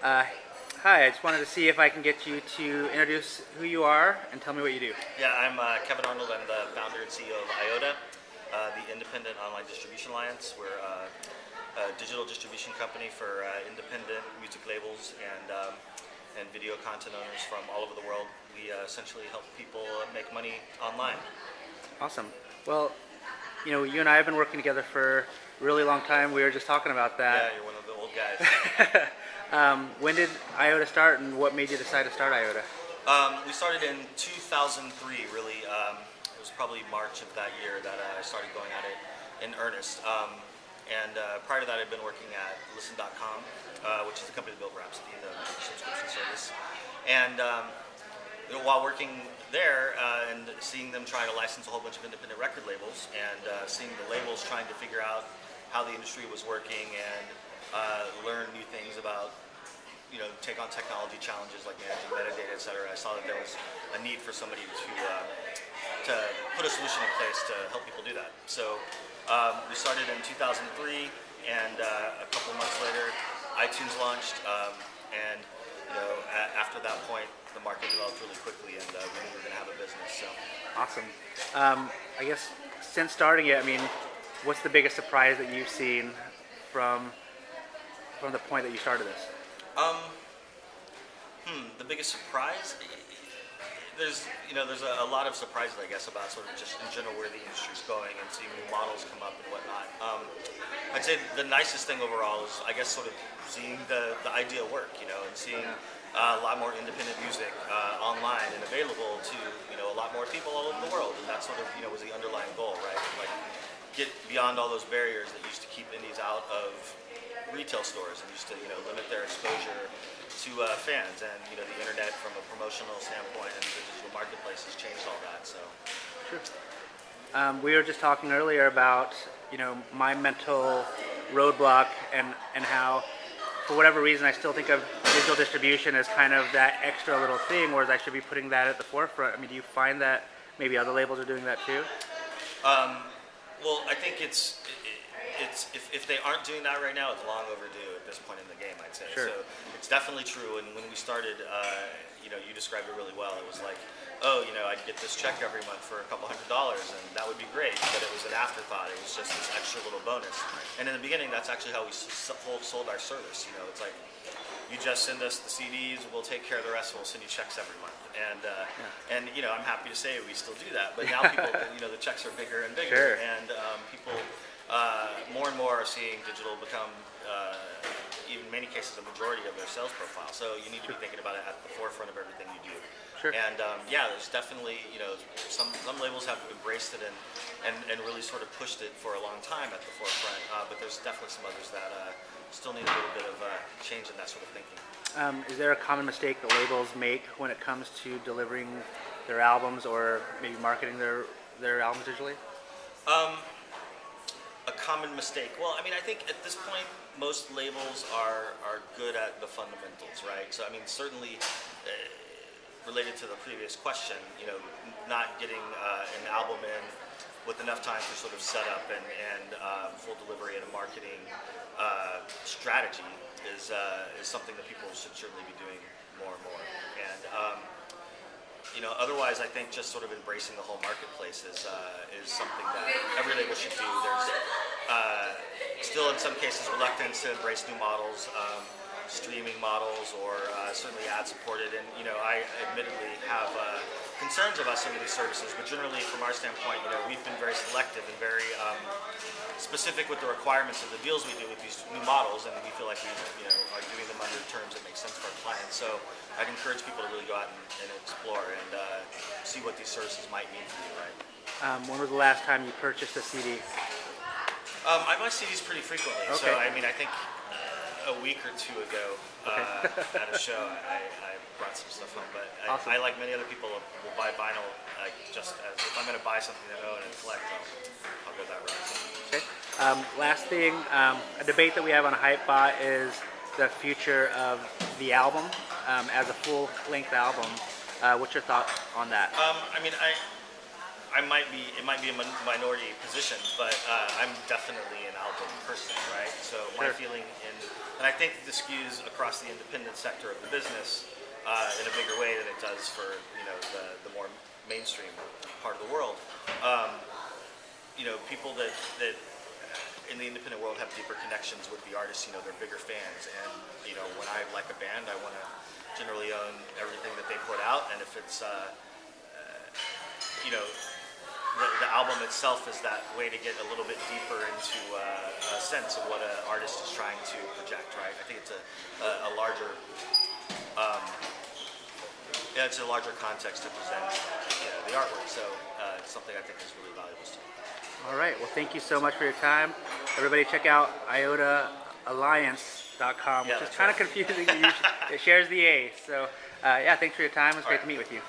Uh, Hi, I just wanted to see if I can get you to introduce who you are and tell me what you do. Yeah, I'm Kevin Arnold. I'm the founder and CEO of IODA, the Independent Online Distribution Alliance. We're a digital distribution company for independent music labels and video content owners from all over the world. We essentially help people make money online. Awesome. Well, you and I have been working together for a really long time. We were just talking about Yeah, that. you're one of the old guys. When did IODA start, and what made you decide to start IODA? We started in 2003, really. It was probably March of that year that I started going at it in earnest. Prior to that, I'd been working at Listen.com, which is a company that built Rhapsody, the subscription service. While working there and seeing them try to license a whole bunch of independent record labels and seeing the labels trying to figure out how the industry was working and learn new things about, take on technology challenges like managing metadata, et cetera. I saw that there was a need for somebody to put a solution in place to help people do that. So we started in 2003, and a couple months later, iTunes launched, after that point, the market developed really quickly, and we knew we were going to have a business. So Awesome. I guess since starting it, what's the biggest surprise that you've seen from the point that you started this? The biggest surprise? There's a lot of surprises, I guess, about sort of just in general where the industry's going and seeing new models come up and whatnot. I'd say the nicest thing overall is, I guess, sort of seeing the idea work, and seeing a lot more independent music online and available to, a lot more people all over the world. And that sort of, was the underlying goal, right? Like, get beyond all those barriers that used to keep indies out of retail stores and used to, limit their exposure to fans, and the internet from a promotional standpoint and the digital marketplace has changed all that. So Sure. We were just talking earlier about my mental roadblock and how, for whatever reason, I still think of digital distribution as kind of that extra little thing, whereas I should be putting that at the forefront. Do you find that maybe other labels are doing that too? Well, I think it's if they aren't doing that right now, it's long overdue at this point in the game, I'd say. Sure. So it's definitely true. And when we started, you described it really well. It was like, I'd get this check every month for a couple $100, and that would be great. But it was an afterthought. It was just this extra little bonus. And in the beginning, that's actually how we sold our service. It's like, you just send us the CDs, we'll take care of the rest, and we'll send you checks every month. And I'm happy to say we still do that. But now people, the checks are bigger and bigger, Sure. and people more and more are seeing digital become, even in many cases, a majority of their sales profile. So you need to be thinking about it at the forefront of everything you do. Sure. And there's definitely, some labels have embraced it and really sort of pushed it for a long time at the forefront. But there's definitely some others that still need a little bit of change in that sort of thinking. Is there a common mistake that labels make when it comes to delivering their albums or maybe marketing their albums digitally? A common mistake. Well, I think at this point, most labels are good at the fundamentals, right? So, certainly related to the previous question, not getting an album in with enough time for sort of setup and full delivery and a marketing strategy is something that people should certainly be doing more and more. And otherwise, I think just sort of embracing the whole marketplace is something that every label should do. There's still, in some cases, reluctance to embrace new models, streaming models, or certainly ad-supported. And I admittedly have concerns about some of these services, but generally, from our standpoint, we've been very selective and very specific with the requirements of the deals we do with these new models, and we feel like we are doing them under terms that make sense for our clients. So I'd encourage people to really go out and explore and see what these services might mean for you, right? When was the last time you purchased a CD? I buy CDs pretty frequently. Okay. So I think a week or two ago at a show, I brought some stuff home. But Awesome. I, like many other people, will buy vinyl just as if I'm going to buy something to own and collect, I'll go that route. Okay. Last thing, a debate that we have on HYPEBOT is the future of the album as a full-length album. What's your thought on that? it might be a minority position, but I'm definitely an album person, right? So my feeling and I think this skews across the independent sector of the business in a bigger way than it does for the more mainstream part of the world. People that in the independent world have deeper connections with the artists. They're bigger fans, and when I like a band, I want to generally own everything that they put out, and if it's the album itself is that way to get a little bit deeper into a sense of what an artist is trying to project, right? I think it's a larger it's a larger context to present the artwork, so it's something I think is really valuable to me. All right. Well, thank you so much for your time. Everybody check out IODAalliance.com, which is kind of confusing. It shares the A. So, yeah, thanks for your time. It was great to meet with you.